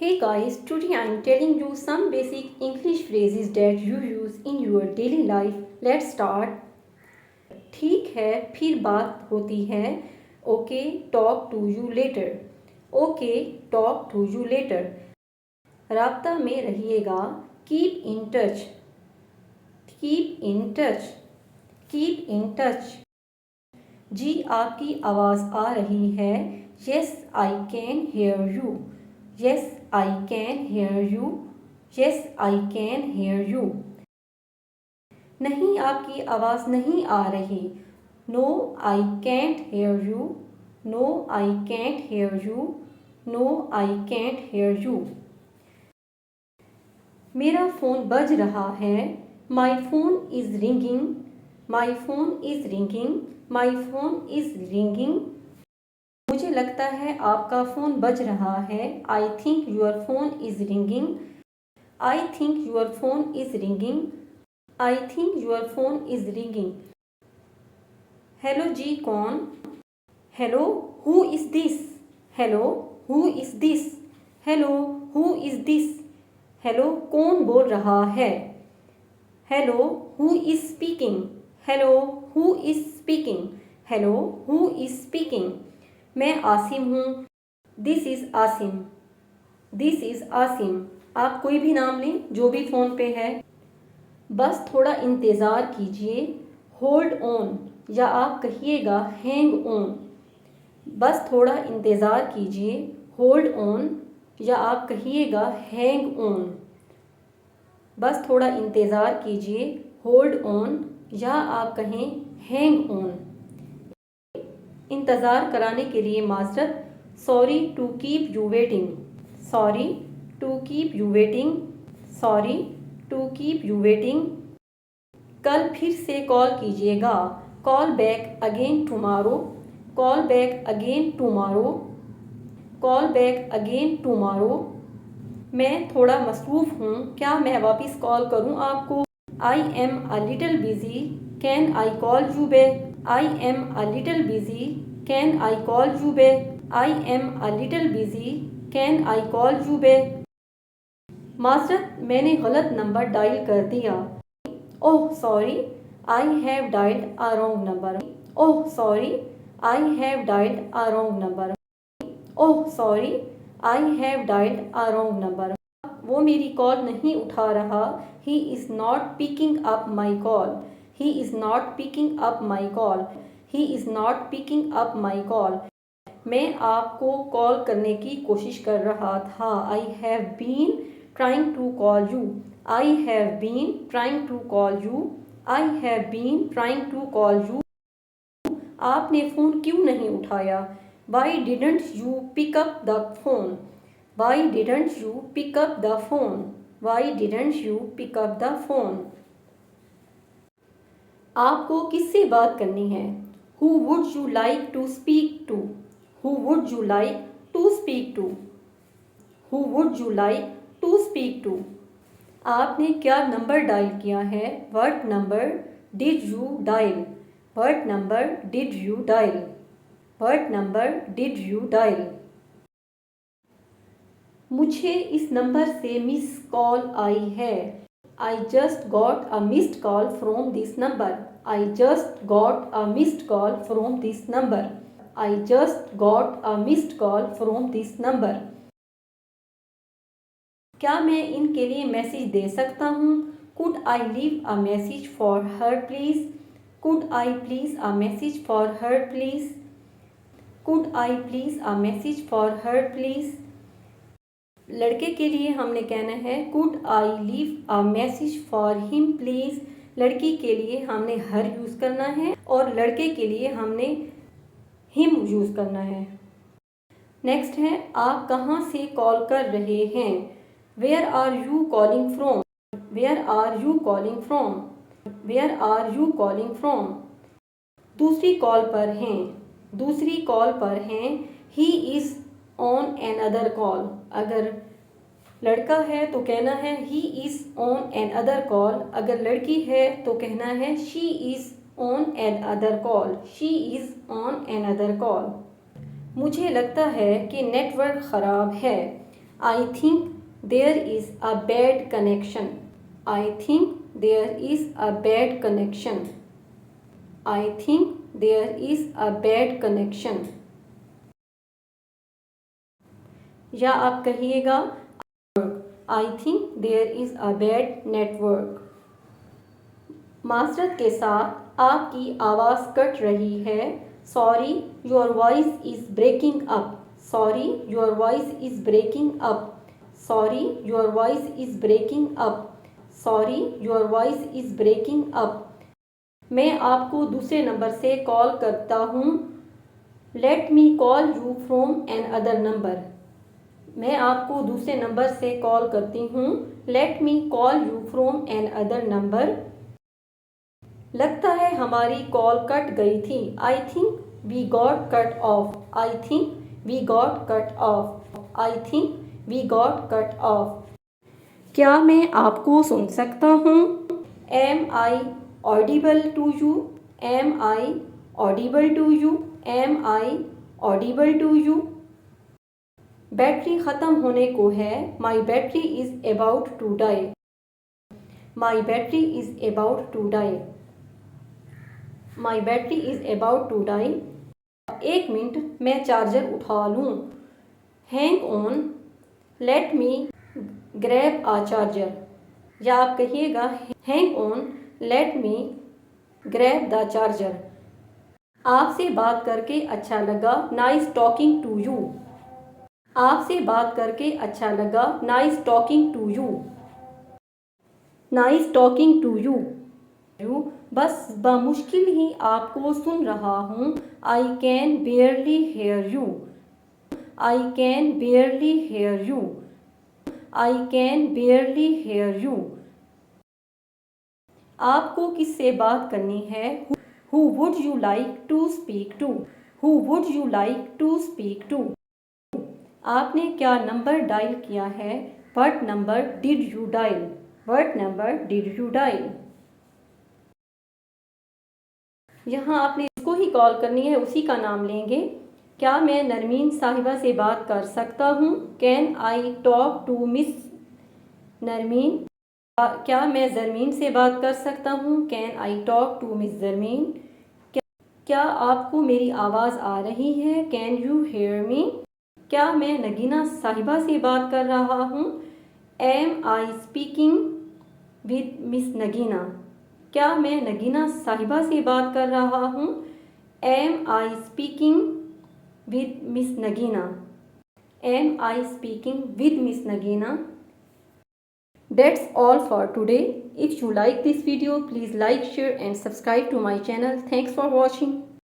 Hey guys, today I am telling you some basic English phrases that you use in your daily life. Let's start. ठीक है, फिर बात होती है. Okay, talk to you later. Okay, talk to you later. राब्ता में रहिएगा. Keep in touch. Keep in touch. Keep in touch. जी आपकी आवाज़ आ रही है. Yes, I can hear you. Yes, I can hear you. Yes, I can hear you. नहीं आपकी आवाज़ नहीं आ रही. No, I can't hear you. No, I can't hear you. No, I can't hear you. मेरा फ़ोन बज रहा है. My phone is ringing. My phone is ringing. My phone is ringing. मुझे लगता है आपका फ़ोन बज रहा है. I think your phone is ringing. I think your phone is ringing. I think your phone is ringing. Hello जी कौन. Hello who is this. Hello who is this. Hello who is this. Hello कौन बोल रहा है. Hello who is speaking. Hello who is speaking. Hello who is speaking. मैं आसिम हूँ. This is Asim. This is Asim. आप कोई भी नाम लें जो भी फ़ोन पे है. बस थोड़ा इंतज़ार कीजिए. होल्ड ऑन या आप कहिएगा हैंग ऑन. बस थोड़ा इंतज़ार कीजिए. होल्ड ऑन या आप कहिएगा हैंग ऑन. बस थोड़ा इंतज़ार कीजिए. होल्ड ऑन या आप कहें हैंग ऑन. इंतज़ार कराने के लिए माजरत. Sorry to keep you waiting. Sorry to keep you waiting. Sorry to keep you waiting. कल फिर से कॉल कीजिएगा. Call back again tomorrow. Call back again tomorrow. Call back again tomorrow. मैं थोड़ा मसरूफ़ हूँ. क्या मैं वापस कॉल करूँ आपको. I am a little busy. Can I call you back. I am a little busy. Can I call you back. I am a little busy. Can I call you back. माजरत मैंने गलत number dial कर दिया. Oh sorry I have dialled a wrong number. Oh sorry I have dialled a wrong number. Oh sorry I have dialled a wrong number. वो मेरी call नहीं उठा रहा. He is not picking up my call. He is not picking up my call. He is not picking up my call. मैं आपको call करने की कोशिश कर रहा था. I have been trying to call you. I have been trying to call you. I have been trying to call you. आपने phone क्यों नहीं उठाया. Why didn't you pick up the phone. Why didn't you pick up the phone. Why didn't you pick up the phone. आपको किससे बात करनी है. Who would you like to speak to. Who would you like to speak to? Who would you like to speak to? आपने क्या number dial किया है. What number did you dial? What number did you dial? What number did you dial? मुझे इस number से miss call आई है. I just got a missed call from this number. I just got a missed call from this number. I just got a missed call from this number. क्या मैं इनके लिए message दे सकता हूँ. Could I leave a message for her please? Could I please a message for her please? Could I please a message for her please? लड़के के लिए हमने कहना है Could I leave a message for him please? लड़की के लिए हमने her यूज़ करना है और लड़के के लिए हमने हिम यूज़ करना है. नेक्स्ट है आप कहाँ से कॉल कर रहे हैं. Where are you calling from. Where are you calling from. Where are you calling from. दूसरी कॉल पर हैं. दूसरी कॉल पर हैं. He is on another call. अगर लड़का है तो कहना है he is on another call. अगर लड़की है तो कहना है she is on an other call. She is on another call. मुझे लगता है कि नेटवर्क ख़राब है. I think there is a bad connection. I think there is a bad connection. I think there is a bad connection. या आप कहिएगा I think there is a bad network. माजरत के साथ आपकी आवाज़ कट रही है. Sorry, your voice is breaking up. Sorry, your voice is breaking up. Sorry, your voice is breaking up. Sorry, your voice is breaking up. मैं आपको दूसरे नंबर से कॉल करता हूँ. Let me call you from another number. मैं आपको दूसरे number से कॉल करती हूँ. Let me call you from another number. लगता है हमारी कॉल कट गई थी. I think we got cut off. I think we got cut off. I think we got cut off. क्या मैं आपको सुन सकता हूँ? Am I audible to you? Am I audible to you? Am I audible to you? Battery ख़त्म होने को है. My battery is about to die. My battery is about to die. My battery is about to die. एक minute मैं charger उठा लूँ. Hang on. Let me grab a charger. या आप कहिएगा Hang on. Let me grab the charger. आपसे बात करके अच्छा लगा. Nice talking to you. आपसे बात करके अच्छा लगा. Nice talking to you. Nice talking to you. बस बमुश्किल ही आपको सुन रहा हूँ. I can barely hear you. I can barely hear you. I can barely hear you. आपको किससे बात करनी है? Who would you like to speak to? Who would you like to speak to? आपने क्या नंबर डायल किया है? What number did you dial? What number did you dial? यहाँ आपने जिसको ही कॉल करनी है उसी का नाम लेंगे. क्या मैं नरमीन साहिबा से बात कर सकता हूँ? Can I talk to Miss Narmeen? क्या मैं जरमीन से बात कर सकता हूँ? Can I talk to Miss Zarmeen? क्या आपको मेरी आवाज़ आ रही है? Can you hear me? क्या मैं नगीना साहिबा से बात कर रहा हूँ? Am I speaking with Miss Nagina? क्या मैं नगीना साहिबा से बात कर रहा हूँ? Am I speaking with Miss Nagina? Am I speaking with Miss Nagina? That's all for today. If you like this video, please like, share and subscribe to my channel. Thanks for watching.